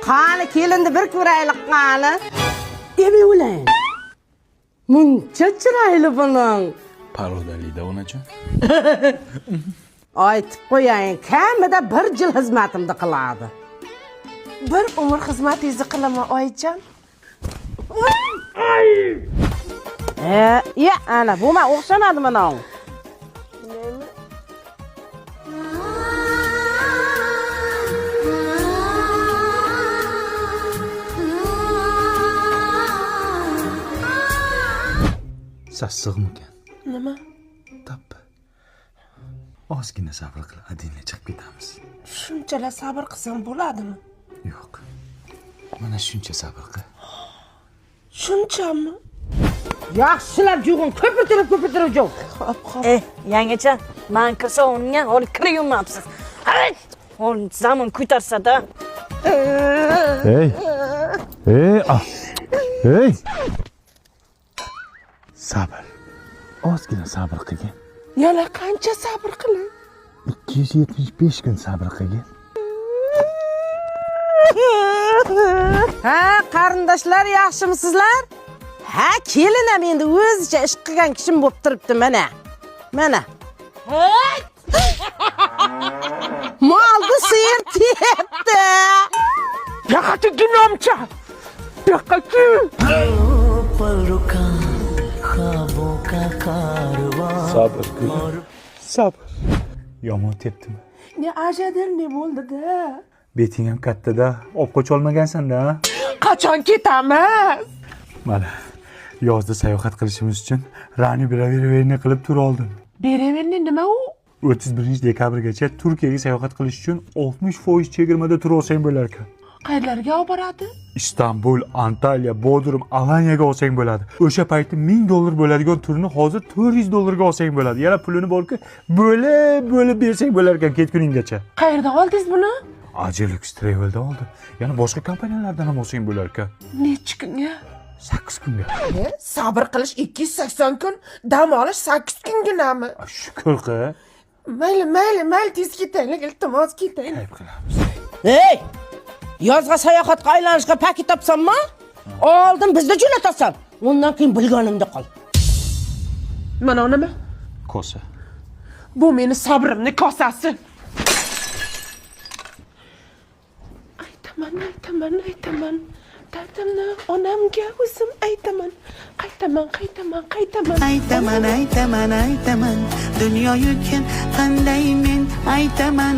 Qani kelindi bir ko'raylik qani. Deme ulan. Muncha chiroyli buning. Parodalida onajon. Aytib qo'ying, kamida 1 yil xizmatimda qiladi. Bir umr xizmatingizni qilaman oyijon. Ya ana bu men o'xshamadi mana. Sassiqmikan? Nima? Tappi. Ozgina sabr qil, adina chiqib ketamiz. Shunchalar sabr qilsam bo'ladimi? Yo'q. Mana shuncha sabr qil. Shunchami? Yaxshilab jug'in, ko'pirtirib jug'. Hop. Yangacha, men kirsa unga olib kirayapsiz. Ol zamon ko'tarsa-da. Hey. Hey. Sabr. Ozgina sabr qilgin. Yana qancha sabr qilay? 275 kun sabr qilgin. Ha, qarindoshlar yaxshimisizlar? Ha, kelinam endi o'zicha ish qilgan kishim bo'lib turibdi mana. Mana. Molda sir tepdi. Yaqati ginomcha. Yaqati. Sabr qil. Sabr. Yomon tepdimi? Ne ajadir ne bo'ldi-da? Beting ham katta-da, o'qoch olmagansan-da. Qachon ketamiz? Mana yozda sayohat qilishimiz uchun Rani biraverni qilib tur oldim. Beraverni nima u? 31 dekabrgacha Turkiyaga sayohat qilish uchun 60% chegirmada tur olsang bo'lar ekan. Qayerlarga olib boradi? Istanbul, Antalya, Bodrum, Alaniyaga olsang bo'ladi. O'sha paytda $1000 bo'ladigan turni hozir $400 olsang bo'ladi. Yana pulini borki, bo'lib bersang bo'lar ekan ketguninggacha. Qayerdan oldingiz buni? Ajelux Travel'da oldim. Yana boshqa kompaniyalardan ham olsang bo'lar ekan. Necha kunga? 8 kunga. Sabr qilish 280 kun, dam olish 8 kunginami? Shukr qil. Mayli, tez ketaylik, iltimos ketaylik. Ayb qilamiz. Hey! Yozga sayohatga aylanishga paket topsammi? Oldin bizni jo'natasan. Undan keyin bilganimda qol. Mana nima? Kosa. Bu meni sabrimni kosasi. Aytaman. Dardimni onamga o'zim aytaman. Qaytaman. Aytaman. Dunyo yukin qanday men aytaman.